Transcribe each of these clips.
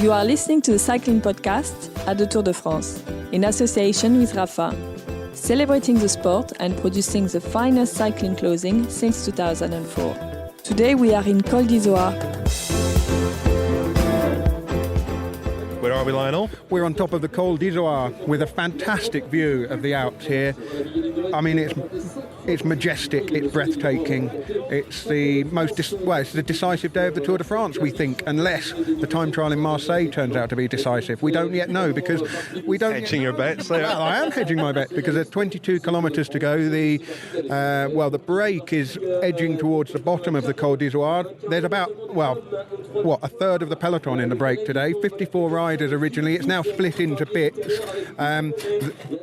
You are listening to the cycling podcast at the Tour de France, in association with Rafa, celebrating the sport and producing the finest cycling clothing since 2004. Today we are in Col d'Izoard. Where are we, Lionel? We're on top of the Col d'Izoard with a fantastic view of the Alps here. I mean, it's majestic, it's breathtaking. It's the it's the decisive day of the Tour de France, we think, unless the time trial in Marseille turns out to be decisive. We don't yet know because we don't... Hedging your bets there. Well, I am hedging my bet because there's 22 kilometres to go. The break is edging towards the bottom of the Col d'Izoard. There's about, a third of the peloton in the break today. 54 riders originally. It's now split into bits.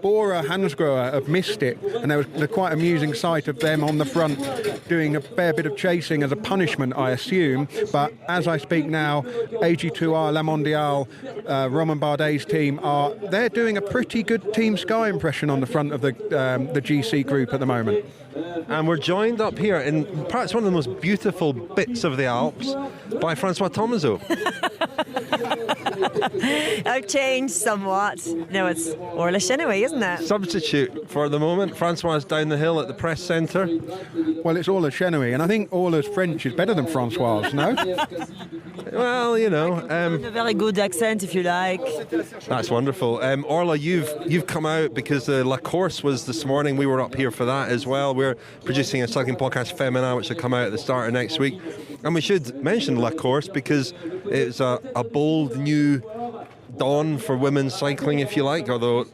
Bora Hansgrohe have missed it, and there was the quite amusing sight of them on the front doing a fair bit of chasing as a punishment, I assume. But as I speak now, AG2R La Mondiale, Romain Bardet's team, they're doing a pretty good Team Sky impression on the front of the GC group at the moment. And we're joined up here in perhaps one of the most beautiful bits of the Alps by François Thomazeau. I've changed somewhat. No, it's Orla Chennaoui, isn't it? Substitute for the moment. François is down the hill at the press centre. Well, it's Orla Chennaoui, and I think Orla's French is better than François', no? Well, you know... a very good accent, if you like. That's wonderful. Orla, you've come out because the La Course was this morning. We were up here for that as well. We're producing a cycling podcast, Femina, which will come out at the start of next week. And we should mention La Course because it's a bold new dawn for women's cycling, if you like, although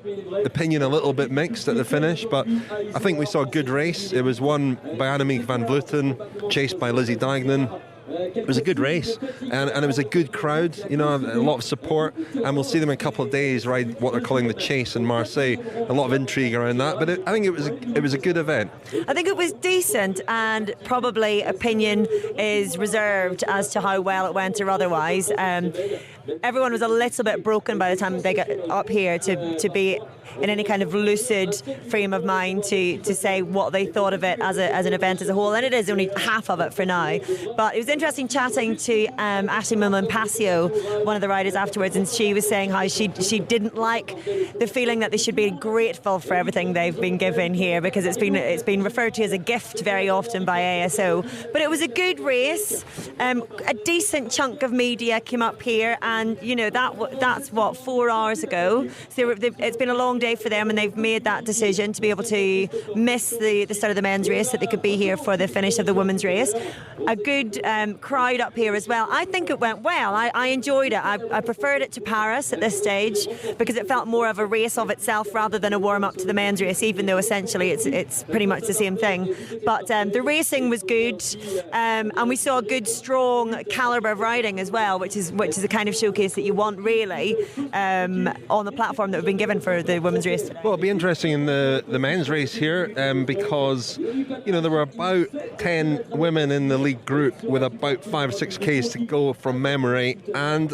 opinion a little bit mixed at the finish. But I think we saw a good race. It was won by Annemiek van Vleuten, chased by Lizzie Deignan. It was a good race, and it was a good crowd, a lot of support, and we'll see them in a couple of days ride what they're calling the Chase in Marseille. A lot of intrigue around that, but I think it was a good event. I think it was decent, and probably opinion is reserved as to how well it went or otherwise. Everyone was a little bit broken by the time they got up here to be in any kind of lucid frame of mind to say what they thought of it as an event as a whole, and it is only half of it for now. But it was interesting chatting to Ashley Millman-Passio, one of the riders, afterwards, and she was saying how she didn't like the feeling that they should be grateful for everything they've been given here, because it's been referred to as a gift very often by ASO. But it was a good race. A decent chunk of media came up here, and that's 4 hours ago. So it's been a long day for them, and they've made that decision to be able to miss the start of the men's race so that they could be here for the finish of the women's race. A good crowd up here as well. I think it went well. I enjoyed it. I preferred it to Paris at this stage because it felt more of a race of itself rather than a warm-up to the men's race, even though essentially it's pretty much the same thing. But the racing was good, and we saw a good, strong calibre of riding as well, which is the kind of showcase that you want, really, on the platform that we've been given for the women's race today. Well, it'll be interesting in the men's race here because there were about 10 women in the league group with about 5 or 6 Ks to go from memory, and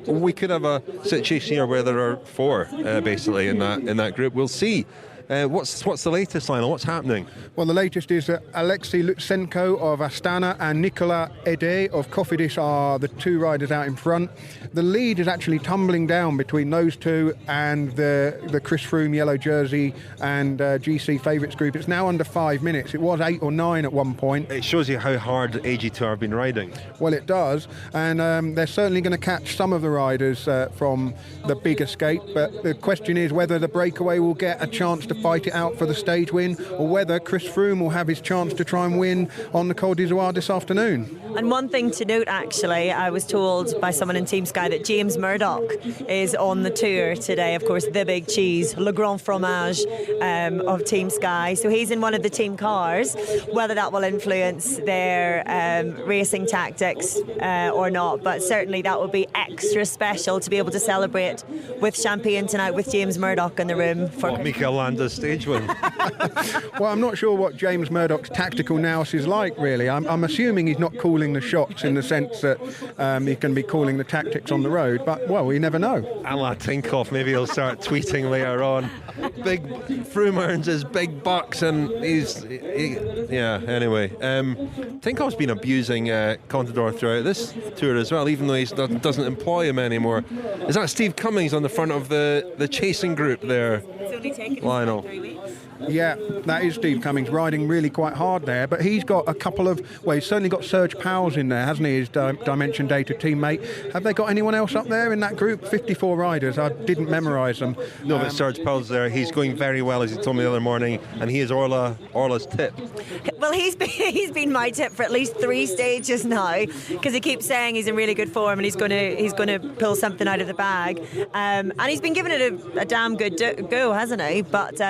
we could have a situation here where there are 4 basically in that group. We'll see. What's the latest, Lionel? What's happening? Well, the latest is that Alexei Lutsenko of Astana and Nicolas Ede of Cofidis are the 2 riders out in front. The lead is actually tumbling down between those 2 and the Chris Froome yellow jersey and GC favourites group. It's now under 5 minutes. It was 8 or 9 at one point. It shows you how hard AG2R have been riding. Well, it does, and they're certainly going to catch some of the riders from the big escape, but the question is whether the breakaway will get a chance to fight it out for the stage win, or whether Chris Froome will have his chance to try and win on the Col d'Izoard this afternoon. And one thing to note, actually, I was told by someone in Team Sky that James Murdoch is on the tour today. Of course, the big cheese, le grand fromage of Team Sky. So he's in one of the team cars. Whether that will influence their racing tactics or not, but certainly that would be extra special to be able to celebrate with champagne tonight with James Murdoch in the room. Mikel Landa a stage win. Well, I'm not sure what James Murdoch's tactical nous is like, really. I'm assuming he's not calling the shots in the sense that he can be calling the tactics on the road, but, well, we never know. A la Tinkoff, maybe he'll start tweeting later on. Big Froome earns his big bucks, and anyway. Tinkoff's been abusing Contador throughout this tour as well, even though he doesn't employ him anymore. Is that Steve Cummings on the front of the chasing group there, Lionel? 3 weeks. Yeah, that is Steve Cummings riding really quite hard there, but he's got a couple of, well, he's certainly got Serge Powell's in there, hasn't he, his Dimension Data teammate. Have they got anyone else up there in that group? 54 riders, I didn't memorise them. No, but Serge Powell's there. He's going very well, as he told me the other morning, and he is Orla's tip. Well, he's been my tip for at least 3 stages now, because he keeps saying he's in really good form and he's going to pull something out of the bag, and he's been giving it a damn good go, hasn't he? But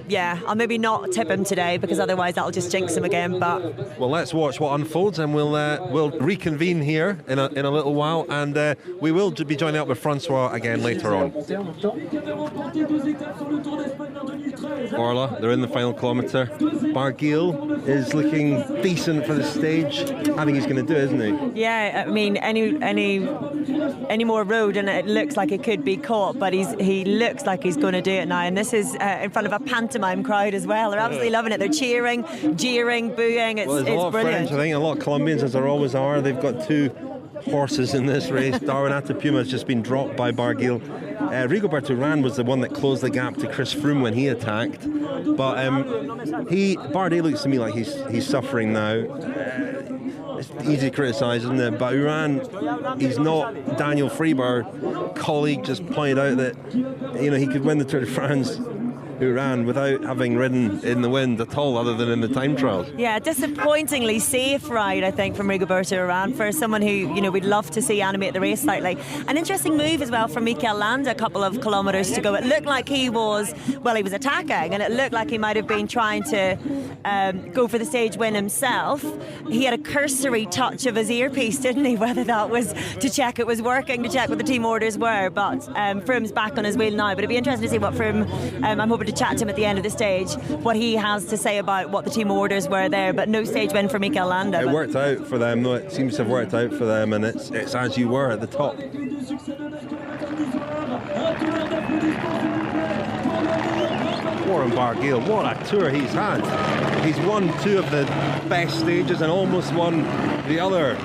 I'll maybe not tip him today, because otherwise that'll just jinx him again. But well, let's watch what unfolds, and we'll reconvene here in a little while, and we will be joining up with François again later on. Orla, they're in the final kilometre. Barguil is looking decent for the stage. I think he's going to do it, isn't he? Yeah, I mean, any more road and it looks like it could be caught, but he looks like he's going to do it now. And this is in front of a pantomime crowd as well. They're absolutely loving it. They're cheering, jeering, booing. It's there's a lot brilliant. of French, I think, a lot of Colombians, as there always are. They've got 2 horses in this race. Darwin Atapuma has just been dropped by Barguil. Rigoberto Urán was the one that closed the gap to Chris Froome when he attacked, but Bardet looks to me like he's suffering now. It's easy to criticise, isn't it? But Urán, he's not Daniel Freeber. Colleague just pointed out that he could win the Tour de France, Urán, without having ridden in the wind at all, other than in the time trials. Yeah, disappointingly safe ride, I think, from Rigoberto Urán, for someone who we'd love to see animate the race slightly. An interesting move as well from Mikel Landa, a couple of kilometres to go. It looked like he was attacking, and it looked like he might have been trying to go for the stage win himself. He had a cursory touch of his earpiece, didn't he? Whether that was to check it was working, to check what the team orders were. But Froome's back on his wheel now. But it'd be interesting to see what Froome, I'm hoping to chat to him at the end of the stage, what he has to say about what the team orders were there. But no stage win for Mikel Landa. It worked out for them, though. It seems to have worked out for them, and it's as you were at the top. Warren Barguil, what a tour he's had. He's won 2 of the best stages and almost won the other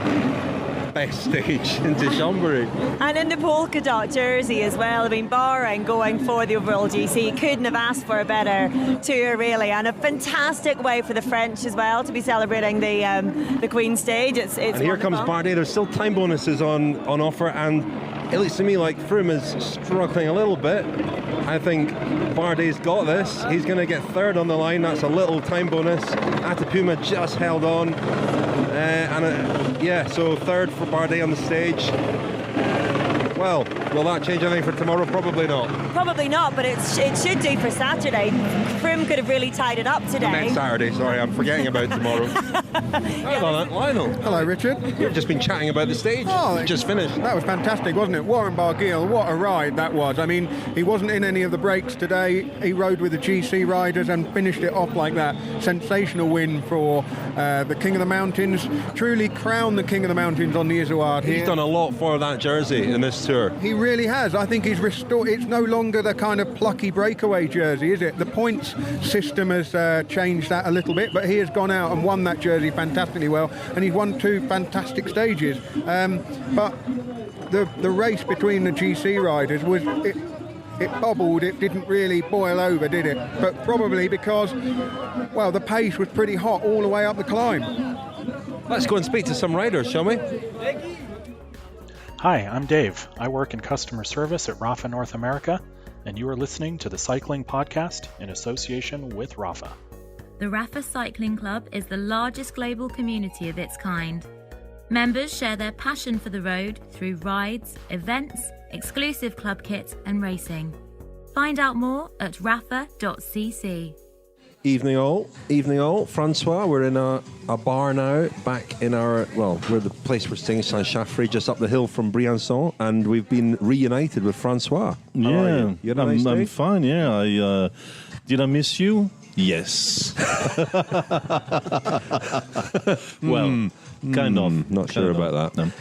best stage into Chambéry. And in the polka-dot jersey as well. I mean, barring going for the overall GC, couldn't have asked for a better tour, really. And a fantastic way for the French as well to be celebrating the Queen stage. It's and here comes Bardet. There's still time bonuses on offer, and it looks to me like Froome is struggling a little bit. I think Bardet's got this. He's going to get 3rd on the line. That's a little time bonus. Atapuma just held on. So 3rd for Bardet on the stage. Well, will that change anything for tomorrow? Probably not. Probably not, but it should do for Saturday. Froome could have really tied it up today. I meant Saturday, sorry, I'm forgetting about tomorrow. Hello, Lionel. Hello, Richard. You've just been chatting about the stage. Oh, just finished. That was fantastic, wasn't it? Warren Barguil, what a ride that was. I mean, he wasn't in any of the breaks today. He rode with the GC riders and finished it off like that. Sensational win for the King of the Mountains. Truly crowned the King of the Mountains on the Izoard here. He's done a lot for that jersey in this tour. He really has. I think he's restored. It's no longer the kind of plucky breakaway jersey, is it? The points system has changed that a little bit, but he has gone out and won that jersey fantastically well, and he's won 2 fantastic stages. But the race between the GC riders was it bubbled. It didn't really boil over, did it? But probably because, well, the pace was pretty hot all the way up the climb. Let's go and speak to some riders, shall we? Hi, I'm Dave. I work in customer service at Rafa North America, and you are listening to the Cycling Podcast in association with Rafa. The Rafa Cycling Club is the largest global community of its kind. Members share their passion for the road through rides, events, exclusive club kit and racing. Find out more at rafa.cc. Evening all. François, we're in a bar now, back in we're the place we're staying, Saint-Chaffrey, just up the hill from Briançon, and we've been reunited with François. Yeah, you had a nice day? I'm fine, yeah. Did I miss you? Yes. Well, kind of. Not sure about that. No.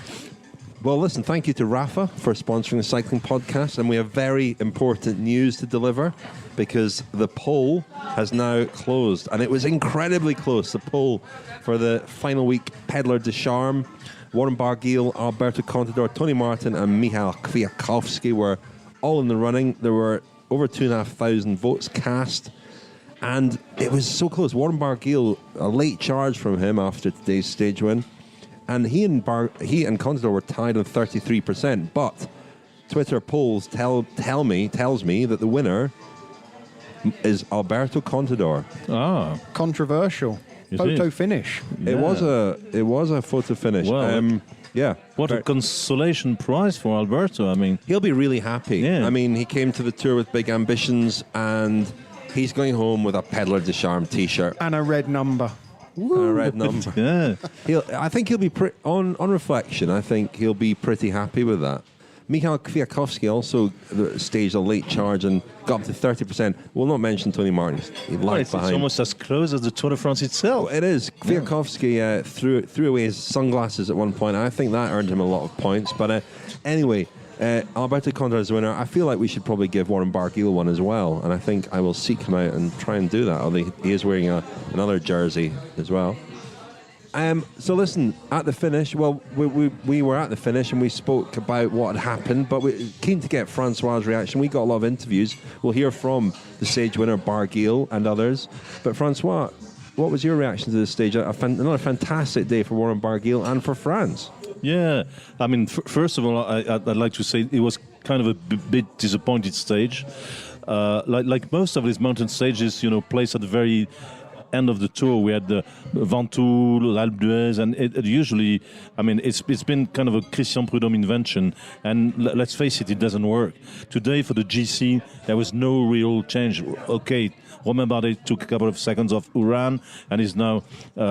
Well, listen, thank you to Rafa for sponsoring the Cycling Podcast, and we have very important news to deliver because the poll has now closed, and it was incredibly close, the poll for the final week. Pedler de Charme, Warren Barguil, Alberto Contador, Tony Martin and Michal Kwiatkowski were all in the running. There were over 2,500 votes cast, and it was so close. Warren Barguil, a late charge from him after today's stage win. And he and Contador were tied on 33%. But Twitter polls tells me that the winner is Alberto Contador. Ah, Controversial. Photo finish. Yeah. It was a photo finish. Well, yeah. what a consolation prize for Alberto. I mean, he'll be really happy. Yeah. I mean, he came to the tour with big ambitions, and he's going home with a Pedler de Charme T-shirt And a red number. a red number. yeah. I think he'll be on reflection. I think he'll be pretty happy with that. Michal Kwiatkowski also staged a late charge and got up to 30%. We'll not mention Tony Martin. He lagged It's behind. almost as close as the Tour de France itself. It is. Kwiatkowski threw away his sunglasses at one point. I think that earned him a lot of points. But anyway, Alberto Contador is the winner. I feel like we should probably give Warren Barguil one as well. And I think I will seek him out and try and do that. Although he is wearing another jersey as well. So listen, at the finish, we were at the finish and we spoke about what had happened, but we're keen to get François' reaction. We got a lot of interviews. We'll hear from the stage winner, Barguil, and others. But François, what was your reaction to this stage? Another fantastic day for Warren Barguil and for France. Yeah, I mean, first of all, I'd like to say it was kind of a bit disappointed stage. Like most of these mountain stages, placed at the very end of the tour. We had the Ventoux, l'Alpe d'Huez, and it usually, I mean, it's been kind of a Christian Prudhomme invention, and let's face it, it doesn't work. Today for the GC, there was no real change. Okay, Romain Bardet took a couple of seconds off Uran and is now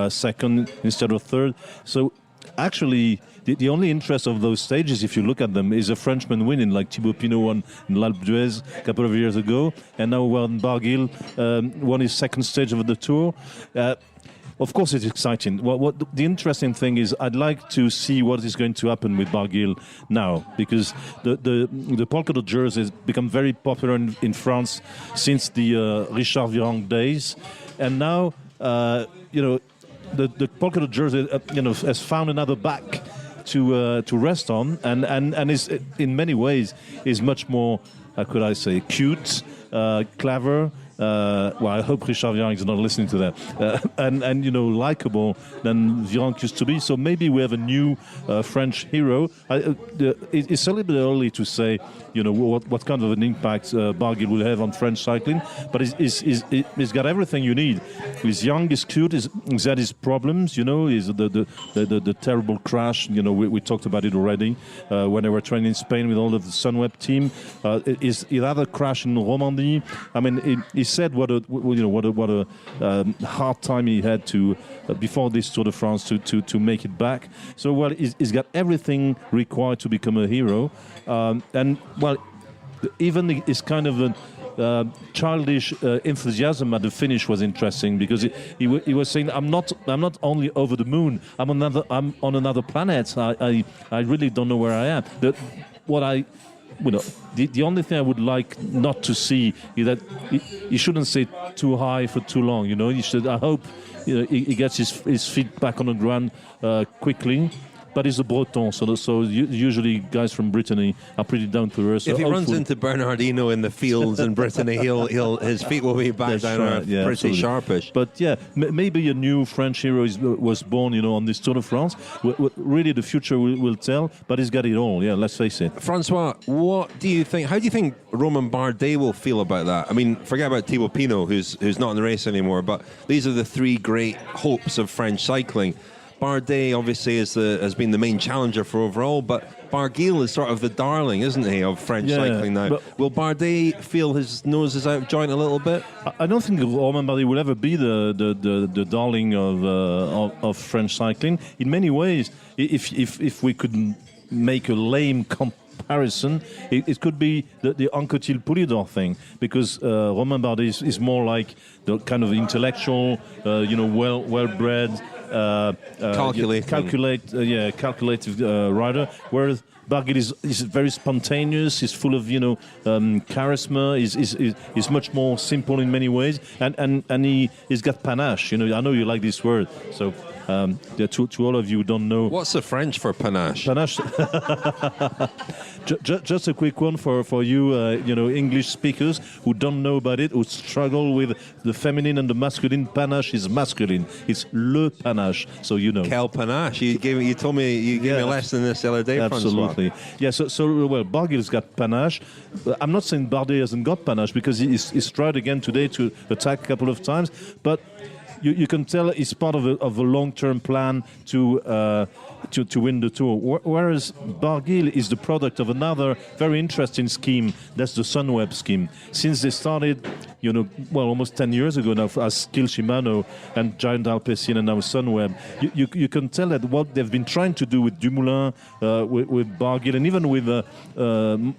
second instead of third. So actually, the only interest of those stages, if you look at them, is a Frenchman winning, like Thibaut Pinot won in l'Alpe d'Huez a couple of years ago, and now Warren Barguil won his second stage of the Tour. Of course, it's exciting. What the interesting thing is, I'd like to see what is going to happen with Barguil now, because the polka-dot jersey has become very popular in France since the Richard Virenque days, and now the polka-dot jersey has found another back to rest on, and is in many ways is much more, how could I say, cute, clever. I hope Richard Virenque is not listening to that. And likable than Virenque used to be. So maybe we have a new French hero. It's a little bit early to say, what kind of an impact Barguil will have on French cycling. But he's got everything you need. He's young, he's cute, he's had his problems. He's the terrible crash. We talked about it already when they were training in Spain with all of the Sunweb team. He had a crash in Romandie. I mean, he said what a hard time he had to before this Tour de France to make it back. So he's got everything required to become a hero, even his kind of a childish enthusiasm at the finish was interesting, because he was saying, I'm not only over the moon, I'm on another planet. I really don't know where I am. The only thing I would like not to see is that he shouldn't stay too high for too long. He should. I hope he gets his feet back on the ground quickly. But he's a Breton, so usually guys from Brittany are pretty down to earth. If he runs into Bernardino in the fields in Brittany, his feet will be back down earth, pretty absolutely. Sharpish. But maybe a new French hero was born, on this Tour de France. Really, the future will tell. But he's got it all. Yeah, let's face it. François, what do you think? How do you think Romain Bardet will feel about that? I mean, forget about Thibaut Pinot, who's not in the race anymore. But these are the three great hopes of French cycling. Bardet obviously has been the main challenger for overall, but Barguil is sort of the darling, isn't he, of French cycling now? Will Bardet feel his nose is out of joint a little bit? I don't think Romain Bardet will ever be the darling of French cycling. In many ways, if we could make a lame comparison, it could be the Anquetil-Poulidor thing, because Romain Bardet is more like the kind of intellectual, well-bred, calculative rider, whereas Barguil is very spontaneous. He's full of charisma. He's much more simple in many ways, and he's got panache. I know you like this word, so. To all of you who don't know, what's the French for panache? Panache. Just a quick one for you, English speakers who don't know about it, who struggle with the feminine and the masculine. Panache is masculine. It's le panache. So Quel panache? You told me you gave me a lesson this the other day, absolutely. François. Yeah. So Barguil's got panache. I'm not saying Bardet hasn't got panache, because he's tried again today to attack a couple of times, but. You can tell it's part of a long-term plan to win the Tour. Whereas Barguil is the product of another very interesting scheme. That's the Sunweb scheme. Since they started, almost 10 years ago now, as Kiel Shimano and Giant Alpecin and now Sunweb, you can tell that what they've been trying to do with Dumoulin, with Barguil, and even with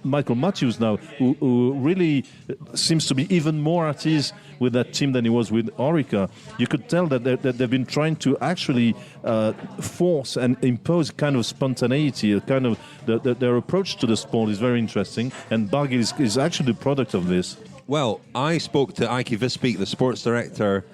Michael Matthews now, who really seems to be even more at ease with that team than he was with Orica. You could tell that they've been trying to actually force and impose kind of spontaneity, kind of their approach to the sport is very interesting, and Barguil is actually the product of this. Well, I spoke to Aike Visbeek, the sports director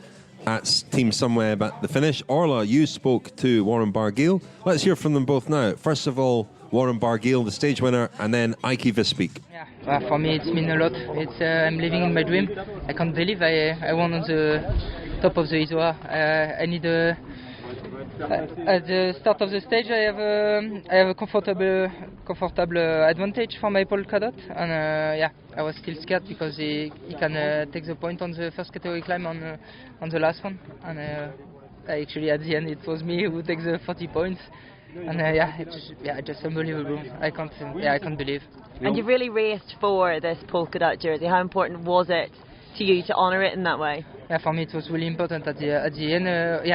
at Team Sunweb at the finish. Orla, you spoke to Warren Barguil. Let's hear from them both now. First of all, Warren Barguil, the stage winner, and then Aike Visbeek. Yeah, for me it's mean a lot. It's I'm living in my dream. I can't believe I won on the top of the Isoire. I need at the start of the stage I have a comfortable advantage for my polka-dot, and I was still scared because he can take the point on the first category climb on the last one, and actually at the end it was me who takes the 40 points. And just unbelievable. I can't believe. And you've really raced for this polka-dot jersey. How important was it to you to honour it in that way? Yeah, for me it was really important at the end.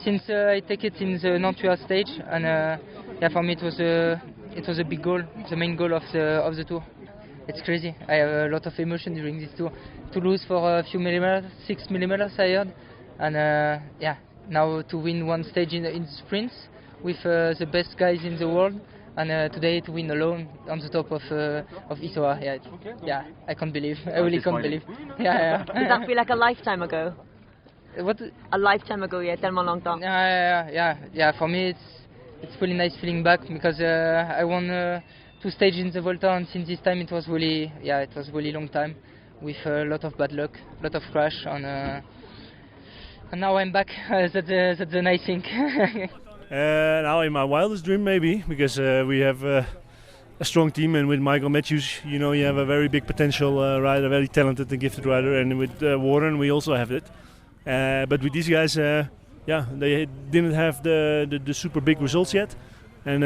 Since I take it in the Nantua stage, and for me it was a big goal, the main goal of the tour. It's crazy. I have a lot of emotion during this tour. To lose for a few millimeters, 6 millimeters I heard, and now to win one stage in sprints with the best guys in the world, and today to win alone on the top of Isoire. I can't believe. I really can't believe. Does that feel like a lifetime ago? What? A lifetime ago, tellement longtemps. Yeah. For me, it's really nice feeling back, because I won 2 stages in the Volta, and since this time it was really long time, with a lot of bad luck, a lot of crash, and now I'm back. That's the nice thing. Now in my wildest dream maybe, because we have a strong team, and with Michael Matthews, you have a very big potential rider, very talented and gifted rider, and with Warren we also have it. But with these guys, they didn't have the super big results yet, and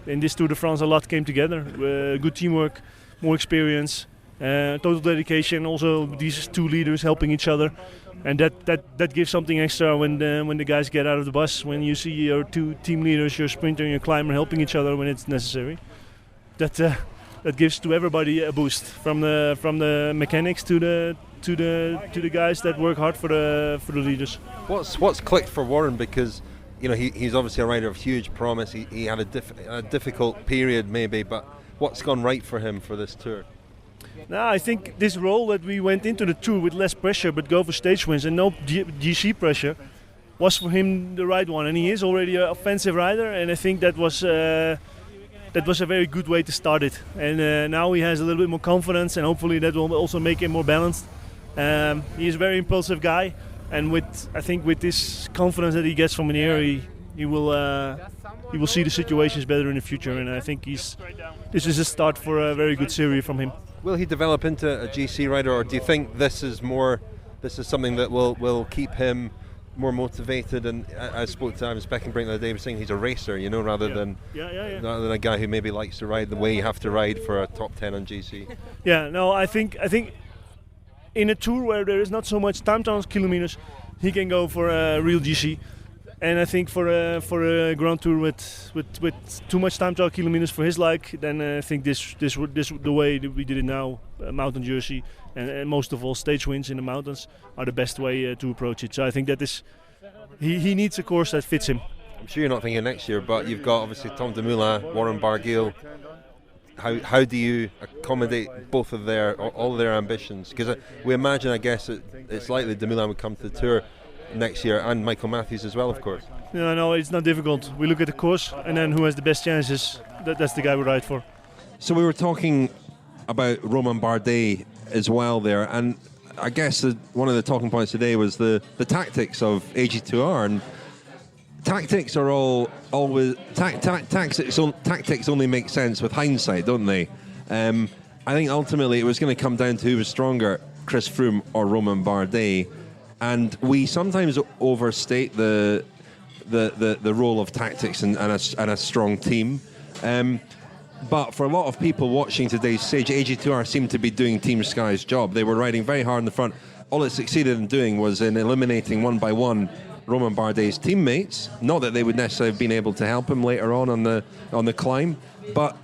in this Tour de France a lot came together. Good teamwork, more experience, total dedication. Also these 2 leaders helping each other. And that gives something extra when the guys get out of the bus. When you see your 2 team leaders, your sprinter and your climber, helping each other when it's necessary, that gives to everybody a boost. From the mechanics to the guys that work hard for the leaders. What's clicked for Warren, because he's obviously a rider of huge promise. He had a difficult period maybe, but what's gone right for him for this tour? No, I think this role that we went into the tour with less pressure but go for stage wins and no GC pressure was for him the right one, and he is already an offensive rider, and I think that was a very good way to start it. And now he has a little bit more confidence, and hopefully that will also make him more balanced. He is a very impulsive guy, and I think with this confidence that he gets from an air, he will see the situations better in the future, and I think this is a start for a very good series from him. Will he develop into a GC rider, or do you think this is something that will keep him more motivated, and I spoke to Ivan Beckenbrink the other day, was saying he's a racer, you know, rather than a guy who maybe likes to ride the way you have to ride for a top 10 on GC. Yeah, no, I think in a tour where there is not so much time trials kilometers, he can go for a real GC. And I think for a Grand Tour with too much time trial kilometers for his like, then I think this the way that we did it now, mountain jersey, and most of all stage wins in the mountains are the best way to approach it. So I think that is he needs a course that fits him. I'm sure you're not thinking next year, but you've got obviously Tom Dumoulin, Warren Barguil. How do you accommodate both of all of their ambitions? Because we imagine, I guess, it's likely Dumoulin would come to the Tour next year, and Michael Matthews as well, of course. No, it's not difficult. We look at the course, and then who has the best chances, that's the guy we ride for. So we were talking about Romain Bardet as well there, and I guess one of the talking points today was the tactics of AG2R, and tactics are always tactics only make sense with hindsight, don't they? I think ultimately it was going to come down to who was stronger, Chris Froome or Romain Bardet. And we sometimes overstate the role of tactics and a strong team. But for a lot of people watching today's stage, AG2R seemed to be doing Team Sky's job. They were riding very hard in the front. All it succeeded in doing was in eliminating one by one Romain Bardet's teammates. Not that they would necessarily have been able to help him later on the climb, but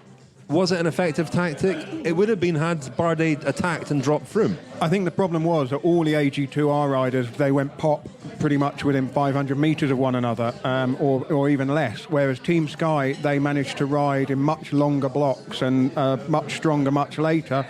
was it an effective tactic? It would have been had Bardet attacked and dropped Froome. I think the problem was that all the AG2R riders, they went pop pretty much within 500 metres of one another, or even less, whereas Team Sky, they managed to ride in much longer blocks and much stronger much later.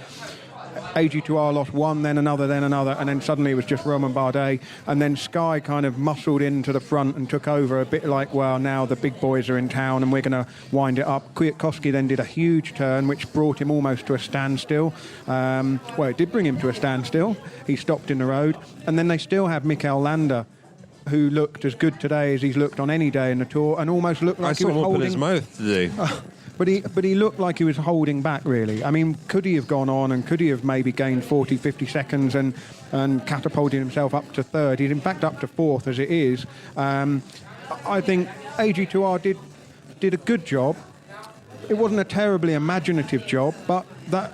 AG2R lost one, then another, and then suddenly it was just Romain Bardet. And then Sky kind of muscled into the front and took over a bit like, well, now the big boys are in town and we're going to wind it up. Kwiatkowski then did a huge turn, which brought him almost to a standstill. Well, it did bring him to a standstill. He stopped in the road. And then they still have Mikel Landa, who looked as good today as he's looked on any day in the Tour, and almost looked like he was holding... I saw him open his mouth today. But he looked like he was holding back, really. I mean, could he have gone on and could he have maybe gained 40, 50 seconds and catapulted himself up to third? He's in fact up to fourth as it is. I think AG2R did a good job. It wasn't a terribly imaginative job, but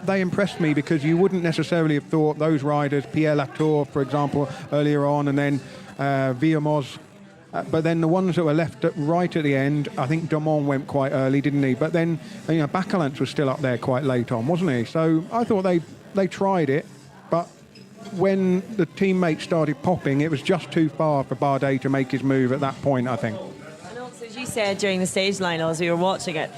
they impressed me because you wouldn't necessarily have thought those riders, Pierre Latour, for example, earlier on, and then Villemos. But then the ones that were left right at the end, I think Domon went quite early, didn't he? But then, Bacalance was still up there quite late on, wasn't he? So I thought they tried it, but when the teammates started popping, it was just too far for Bardet to make his move at that point, I think. And also, as you said during the stage, Lionel, as we were watching it,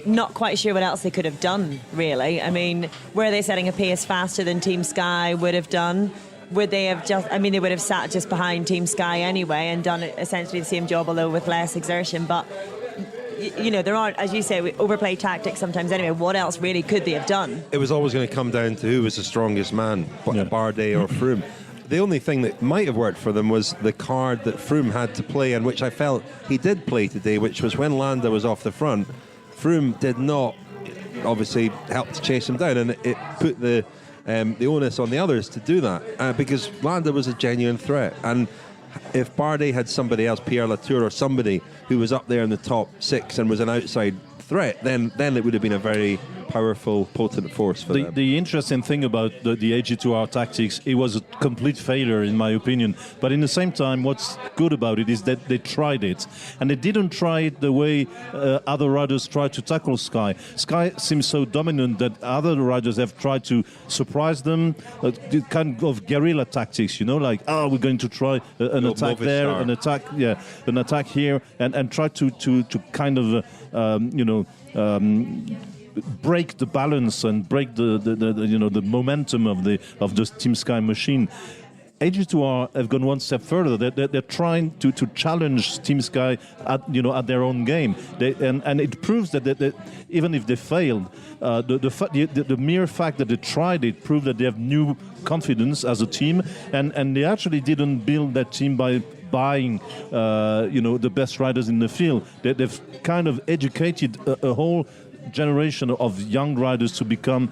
not quite sure what else they could have done, really. I mean, were they setting a pace faster than Team Sky would have done? Would they have they would have sat just behind Team Sky anyway and done essentially the same job, although with less exertion. But, there aren't, as you say, we overplay tactics sometimes anyway. What else really could they have done? It was always going to come down to who was the strongest man, Bardet or Froome. The only thing that might have worked for them was the card that Froome had to play, and which I felt he did play today, which was when Landa was off the front. Froome did not, obviously, help to chase him down, and it put the onus on the others to do that because Landa was a genuine threat. And if Bardet had somebody else, Pierre Latour or somebody who was up there in the top six and was an outside threat, then it would have been a very powerful, potent force for them. The interesting thing about the AG2R tactics, it was a complete failure in my opinion. But in the same time, what's good about it is that they tried it. And they didn't try it the way other riders tried to tackle Sky. Sky seems so dominant that other riders have tried to surprise them, kind of guerrilla tactics, like, we're going to try an attack there, an attack here, and try to kind of, break the balance and break the momentum of the Team Sky machine. AG2R have gone one step further. They're trying to challenge Team Sky at their own game. And it proves that even if they failed, the mere fact that they tried it proved that they have new confidence as a team, and they actually didn't build that team by buying the best riders in the field. They've kind of educated a whole generation of young riders to become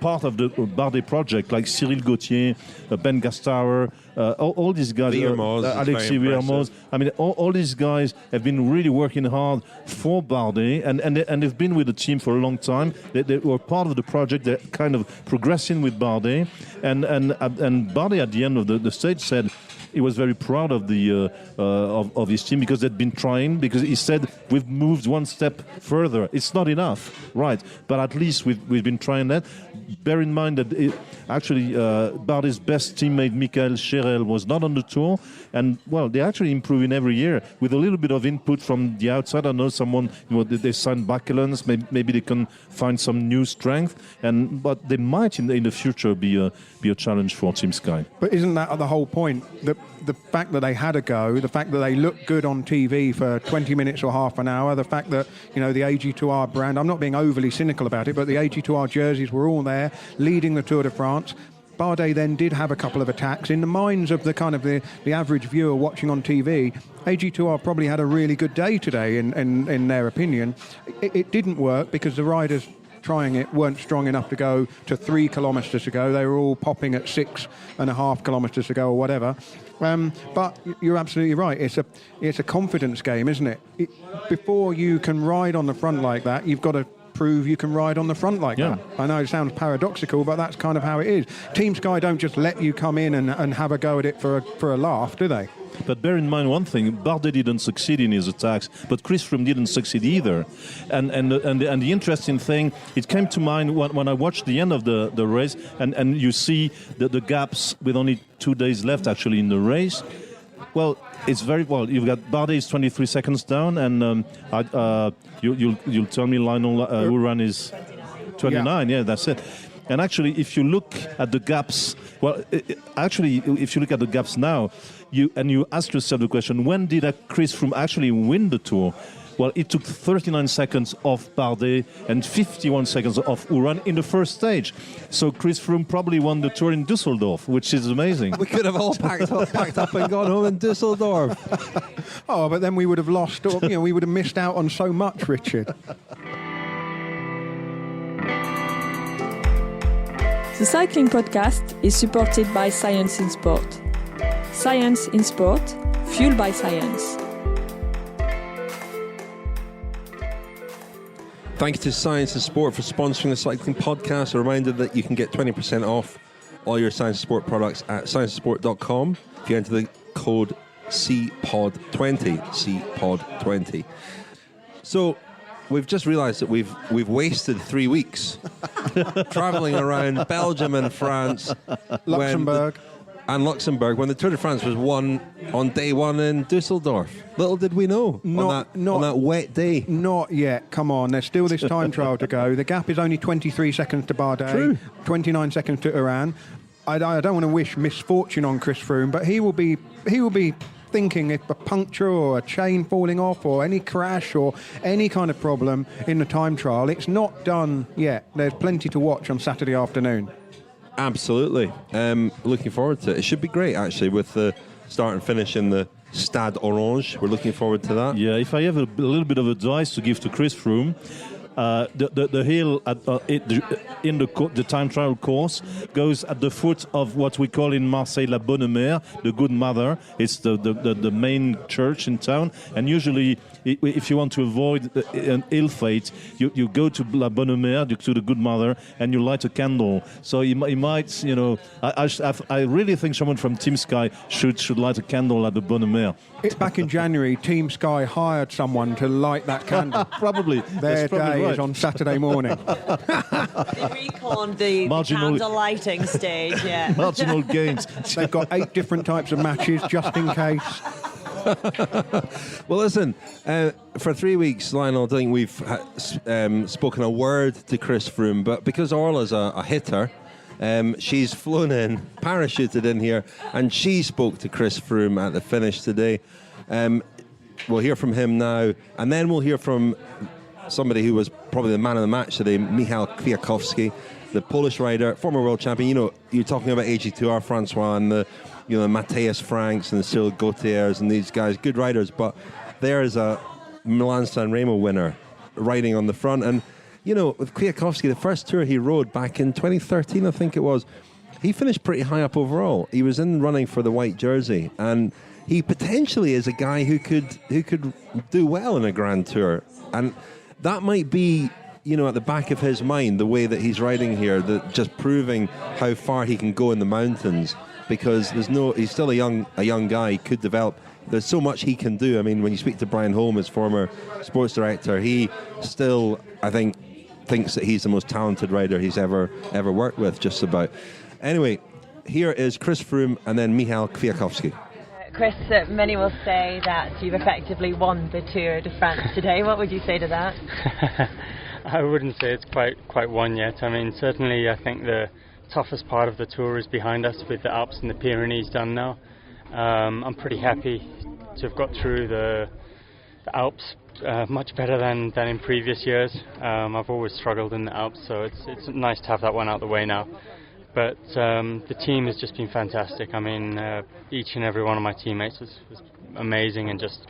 part of the Bardet project, like Cyril Gauthier, Ben Gastawer, all these guys, Alexis Vuillermoz. I mean, all these guys have been really working hard for Bardet, and they've been with the team for a long time. They were part of the project. They're kind of progressing with Bardet, and Bardet at the end of the stage said he was very proud of the of his team because they'd been trying. Because he said we've moved one step further. It's not enough, right? But at least we've been trying that. Bear in mind that Bardet's best teammate Michael Kwiatkowski was not on the tour, and well, they're actually improving every year with a little bit of input from the outside. I know someone, they signed Bakelans, maybe they can find some new strength, but they might in the future be a challenge for Team Sky. But isn't that the whole point? The fact that they had a go, the fact that they looked good on TV for 20 minutes or half an hour, the fact that, the AG2R brand, I'm not being overly cynical about it, but the AG2R jerseys were all there, leading the Tour de France. Bardet then did have a couple of attacks. In the minds of the kind of the average viewer watching on TV, AG2R probably had a really good day today, in their opinion. It didn't work because the riders trying it weren't strong enough to go to 3 kilometres to go. They were all popping at 6.5 kilometres to go or whatever. But you're absolutely right. It's a confidence game, isn't it? Before you can ride on the front like that, you've got to prove you can ride on the front like that. I know it sounds paradoxical, but that's kind of how it is. Team Sky don't just let you come in and have a go at it for a laugh, do they? But bear in mind one thing: Bardet didn't succeed in his attacks, but Chris Froome didn't succeed either. And the interesting thing, it came to mind when I watched the end of the race, and you see the gaps with only 2 days left actually in the race. Well, it's very well. You've got Bardet is 23 seconds down, and you'll tell me Lionel who ran is 29. Yeah, that's it. And actually, if you look at the gaps, if you look at the gaps now, you ask yourself the question: when did Chris Froome actually win the Tour? Well, it took 39 seconds off Bardet and 51 seconds off Uran in the first stage. So Chris Froome probably won the Tour in Düsseldorf, which is amazing. We could have all packed up and gone home in Düsseldorf. Oh, but then we would have lost, we would have missed out on so much, Richard. The Cycling Podcast is supported by Science in Sport. Science in Sport, fueled by science. Thank you to Science and Sport for sponsoring the Cycling Podcast. A reminder that you can get 20% off all your Science and Sport products at scienceandsport.com if you enter the code CPOD20. CPOD20. So, we've just realised that we've wasted 3 weeks travelling around Belgium and France, Luxembourg, when the Tour de France was won on day one in Düsseldorf. Little did we know on that wet day. Not yet. Come on, there's still this time trial to go. The gap is only 23 seconds to Bardet, True. 29 seconds to Uran. I don't want to wish misfortune on Chris Froome, but he will be thinking if a puncture or a chain falling off or any crash or any kind of problem in the time trial, it's not done yet. There's plenty to watch on Saturday afternoon. Absolutely. Looking forward to it. It should be great, actually, with the start and finish in the Stade Orange. We're looking forward to that. Yeah, if I have a little bit of advice to give to Chris Froome, the hill in the time trial course goes at the foot of what we call in Marseille La Bonne Mère, the Good Mother. It's the main church in town, and usually if you want to avoid an ill fate, you go to La Bonne Mère, to the Good Mother, and you light a candle. So he might, I really think someone from Team Sky should light a candle at the Bonne Mère. Back in January, Team Sky hired someone to light that candle. Probably. Their day right. is on Saturday morning. They reconned the candle lighting stage, yeah. Marginal gains. They've got 8 different types of matches just in case. Well, listen, for 3 weeks, Lionel, I think we've spoken a word to Chris Froome, but because Orla's a hitter, she's flown in, parachuted in here, and she spoke to Chris Froome at the finish today. We'll hear from him now, and then we'll hear from somebody who was probably the man of the match today, Michal Kwiatkowski, the Polish rider, former world champion. You're talking about AG2R, François, and the Matthias Franks and the Cyril Gautiers and these guys, good riders, but there is a Milan-San Remo winner riding on the front, and you know, with Kwiatkowski, the first tour he rode back in 2013, I think it was, he finished pretty high up overall. He was in running for the white jersey, and he potentially is a guy who could do well in a Grand Tour, and that might be, you know, at the back of his mind, the way that he's riding here, that just proving how far he can go in the mountains, because he's still a young guy. He could develop. There's so much he can do. I mean, when you speak to Brian Holm, his former sports director, he still, I think, thinks that he's the most talented rider he's ever worked with, just about. Anyway, here is Chris Froome and then Michal Kwiatkowski. Chris, many will say that you've effectively won the Tour de France today. What would you say to that? I wouldn't say it's quite won yet. I mean, certainly I think the toughest part of the Tour is behind us, with the Alps and the Pyrenees done now. I'm pretty happy to have got through the Alps much better than in previous years. I've always struggled in the Alps, so it's nice to have that one out the way now. But the team has just been fantastic. I mean, each and every one of my teammates was amazing and just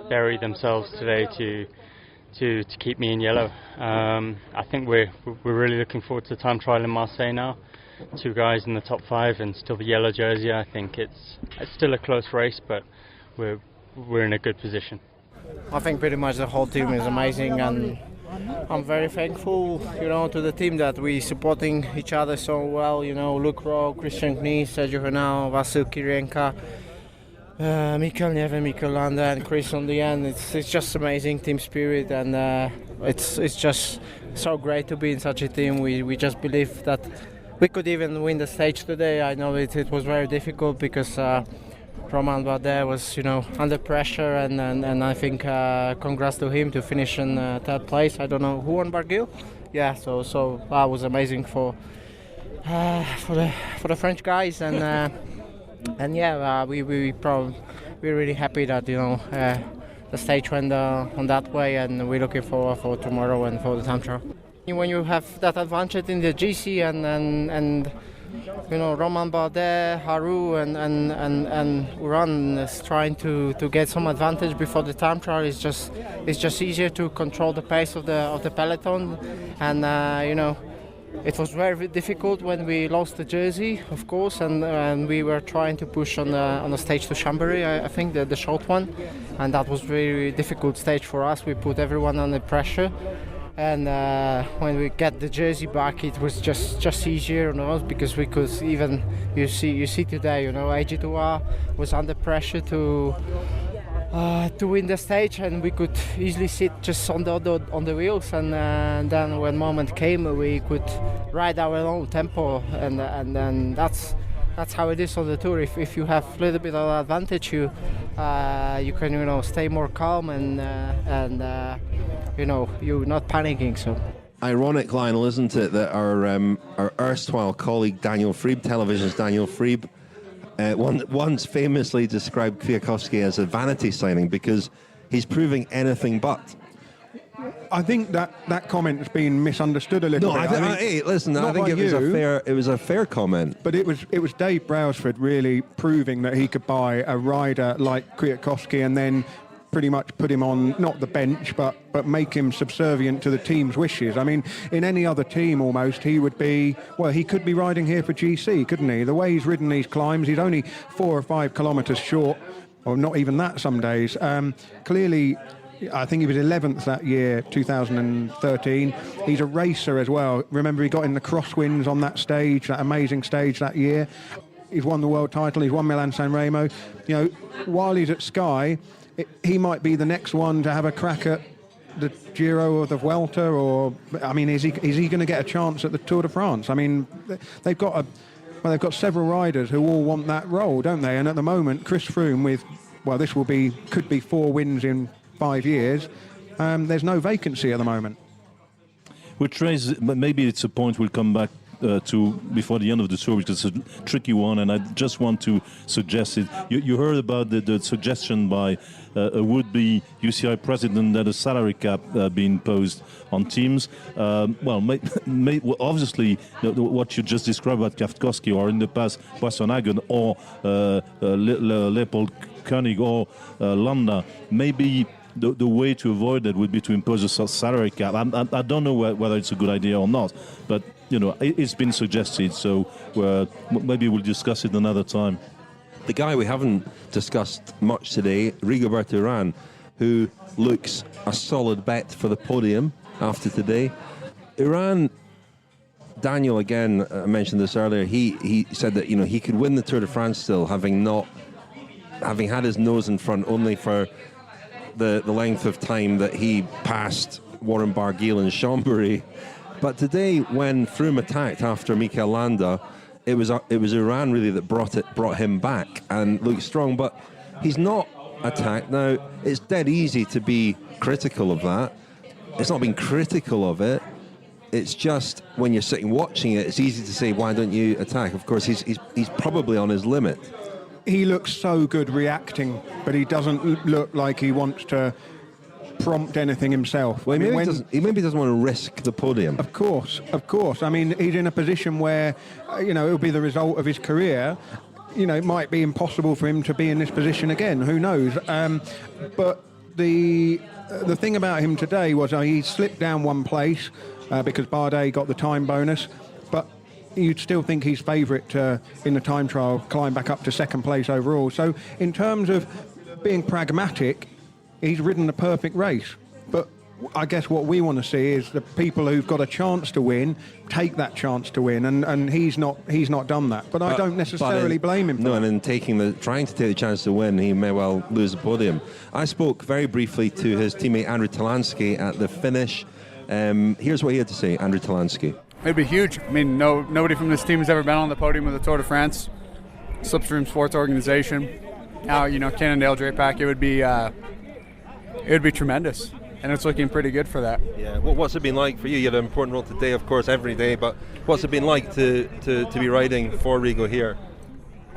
buried themselves today to keep me in yellow. I think we're really looking forward to the time trial in Marseille now. 2 guys in the top 5 and still the yellow jersey. I think it's still a close race, but we're in a good position. I think pretty much the whole team is amazing, and I'm very thankful, you know, to the team that we supporting each other so well. You know, Luke Rowe, Christian Knie, Sergio Henao, Vasil Kirienka, Mikel Nieve, Mikel Landa, and Chris on the end. It's just amazing team spirit, and it's just so great to be in such a team. We just believe that we could even win the stage today. I know it was very difficult because Romain Bardet was, you know, under pressure, and I think congrats to him to finish in 3rd place. I don't know who won, Barguil. Yeah, so that was amazing for the French guys, and yeah, we're really happy that, you know, the stage went on that way, and we're looking forward for tomorrow and for the time trial. When you have that advantage in the GC and you know, Romain Bardet, Haru and Uran is trying to get some advantage before the time trial. It's just easier to control the pace of the peloton, and you know, it was very difficult when we lost the jersey, of course, and we were trying to push on the stage to Chambéry, I think the short one, and that was very difficult stage for us. We put everyone under pressure. And when we get the jersey back, it was just easier on us, because we could even, you see today, you know, AG2R was under pressure to win the stage, and we could easily sit just on the wheels, and then when moment came, we could ride our own tempo, and then that's how it is on the Tour. If you have a little bit of advantage, you can, you know, stay more calm and you know, you're not panicking. So ironic, Lionel, isn't it, that our erstwhile colleague Daniel Friebe, television's Daniel Friebe, once famously described Kwiatkowski as a vanity signing because he's proving anything but. I think that comment's been misunderstood a little bit. Hey, listen, I think it was a fair comment. But it was Dave Brailsford really proving that he could buy a rider like Kwiatkowski and then pretty much put him on, not the bench, but make him subservient to the team's wishes. I mean, in any other team almost, he would be, well, he could be riding here for GC, couldn't he? The way he's ridden these climbs, he's only 4 or 5 kilometres short, or not even that some days. Clearly, I think he was 11th that year, 2013. He's a racer as well. Remember, he got in the crosswinds on that stage, that amazing stage that year. He's won the world title, he's won Milan-San Remo. You know, while he's at Sky, he might be the next one to have a crack at the Giro or the Vuelta, or, I mean, is he going to get a chance at the Tour de France? I mean, they've got several riders who all want that role, don't they? And at the moment, Chris Froome with, well, could be 4 wins in 5 years. There's no vacancy at the moment. Which raises, maybe it's a point we'll come back to before the end of the tour, because it's a tricky one, and I just want to suggest it. You heard about the suggestion by a would-be UCI president that a salary cap be imposed on teams. Obviously, what you just described about Kwiatkowski, or in the past Boisson-Hagen, or Leopold Koenig, or Landa, maybe the way to avoid that would be to impose a salary cap. I don't know whether it's a good idea or not, but it's been suggested, so maybe we'll discuss it another time. The guy we haven't discussed much today, Rigobert Urán, who looks a solid bet for the podium after today. Urán, Daniel again mentioned this earlier. He said that he could win the Tour de France still, having had his nose in front only for the length of time that he passed Warren Barguil and Chambéry. But today, when Froome attacked after Mikel Landa, it was Urán really that brought him back and looked strong. But he's not attacked now. It's dead easy to be critical of that. It's not being critical of it. It's just when you're sitting watching it, it's easy to say, why don't you attack? Of course, he's probably on his limit. He looks so good reacting, but he doesn't look like he wants to prompt anything himself. Well, he maybe doesn't want to risk the podium. Of course. I mean, he's in a position where, it'll be the result of his career. It might be impossible for him to be in this position again. Who knows? But the thing about him today was he slipped down one place because Bardet got the time bonus, but you'd still think he's favourite in the time trial, climb back up to second place overall. So in terms of being pragmatic, he's ridden the perfect race. But I guess what we want to see is the people who've got a chance to win take that chance to win, and he's not done that. But I don't necessarily blame him for that. And in trying to take the chance to win, he may well lose the podium. I spoke very briefly to his teammate Andrew Talansky at the finish. Here's what he had to say, Andrew Talansky. It'd be huge. I mean, nobody from this team has ever been on the podium of the Tour de France. Slipstream Sports Organization. Now, Cannondale Drapac, it would be tremendous. And it's looking pretty good for that. Yeah. What's it been like for you? You had an important role today, of course, every day, but what's it been like to be riding for Rigo here?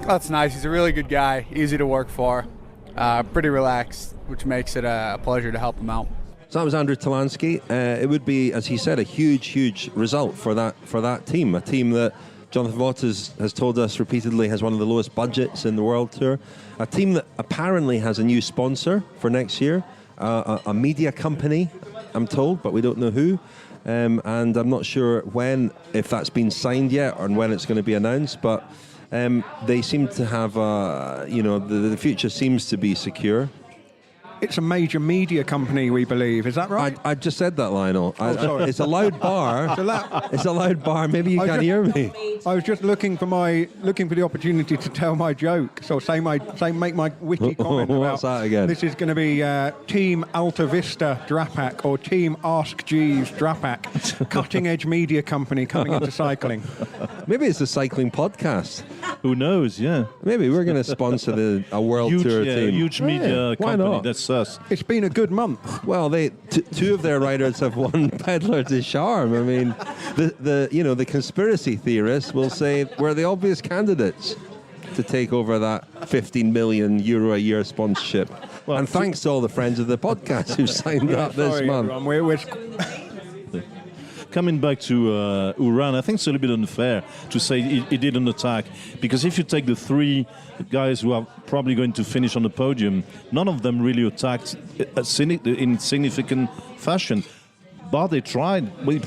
That's nice. He's a really good guy, easy to work for, pretty relaxed, which makes it a pleasure to help him out. So that was Andrew Talansky. It would be, as he said, a huge result for that team. A team that Jonathan Vaughters has told us repeatedly has one of the lowest budgets in the World Tour. A team that apparently has a new sponsor for next year. A media company, I'm told, but we don't know who. And I'm not sure if that's been signed yet or when it's going to be announced. But they seem to have, the future seems to be secure. It's a major media company, we believe. Is that right? I just said that, Lionel. Sorry. It's a loud bar. It's a loud bar. Maybe you can't hear me. I was just looking for the opportunity to tell my joke. So make my witty comment about. What's that again? This is going to be Team Alta Vista Drapac or Team Ask Jeeves Drapac, cutting edge media company coming into cycling. Maybe it's a cycling podcast. Who knows? Yeah. Maybe we're going to sponsor a world tour team. Huge media company. Not? That's us. It's been a good month. Well, two of their riders have won Peddler de Charme. I mean, the conspiracy theorists will say we're the obvious candidates to take over that €15 million a year sponsorship. Well, and thanks to all the friends of the podcast who signed up this month. Coming back to Urán, I think it's a little bit unfair to say he didn't attack, because if you take the three guys who are probably going to finish on the podium, none of them really attacked in significant fashion. Bardet tried. Well, it's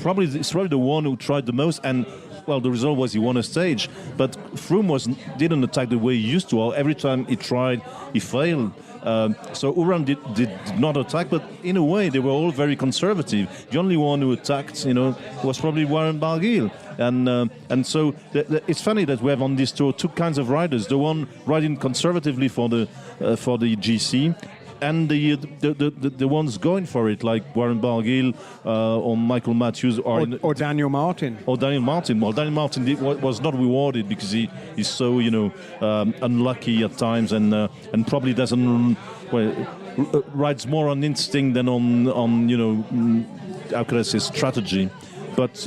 probably the one who tried the most, and well, the result was he won a stage. But Froome didn't attack the way he used to. Every time he tried, he failed. So Urán did not attack, but in a way they were all very conservative. The only one who attacked, was probably Warren Barguil. And so it's funny that we have on this tour two kinds of riders: the one riding conservatively for the GC, and the ones going for it, like Warren Barguil or Michael Matthews or Daniel Martin. Well, Daniel Martin was not rewarded because he's so unlucky at times and probably doesn't rides more on instinct than on how could I say, strategy. But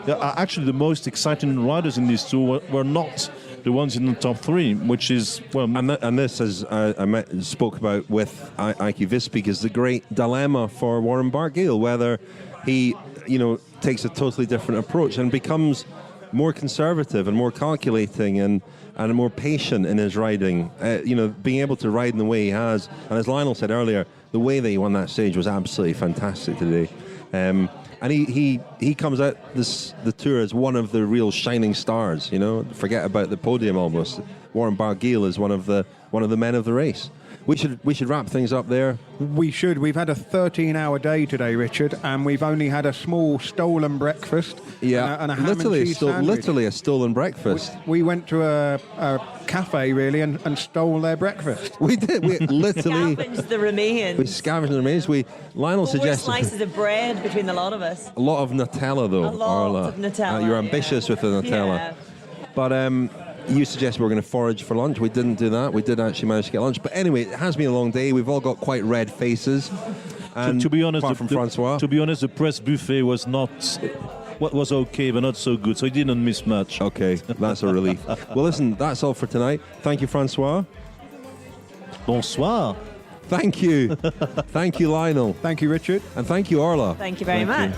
actually the most exciting riders in this tour were not the ones in the top three, which is and this, as I spoke about with Aike Visbeek, is the great dilemma for Warren Barguil, whether he takes a totally different approach and becomes more conservative and more calculating and more patient in his riding. Being able to ride in the way he has. And as Lionel said earlier, the way that he won that stage was absolutely fantastic today. And he comes out the Tour as one of the real shining stars. Forget about the podium almost. Warren Barguil is one of the men of the race. We should wrap things up there. We should. We've had a 13-hour day today, Richard, and we've only had a small stolen breakfast. Yeah, and a ham and cheese sandwich. Literally a stolen breakfast. We went to a cafe really and stole their breakfast. We did. We literally scavenged the remains. We scavenged the remains. Lionel suggested slices of bread between the lot of us. A lot of Nutella, though. A lot Orla. of Nutella. You're ambitious with the Nutella. Yeah. But you suggested we were going to forage for lunch. We didn't do that. We did actually manage to get lunch. But anyway, it has been a long day. We've all got quite red faces. And to be honest, apart from François. To be honest, the press buffet was not. What was okay, but not so good. So I didn't miss much. Okay, that's a relief. Well, listen, that's all for tonight. Thank you, François. Bonsoir. Thank you. Thank you, Lionel. Thank you, Richard. And thank you, Orla. Thank you very much.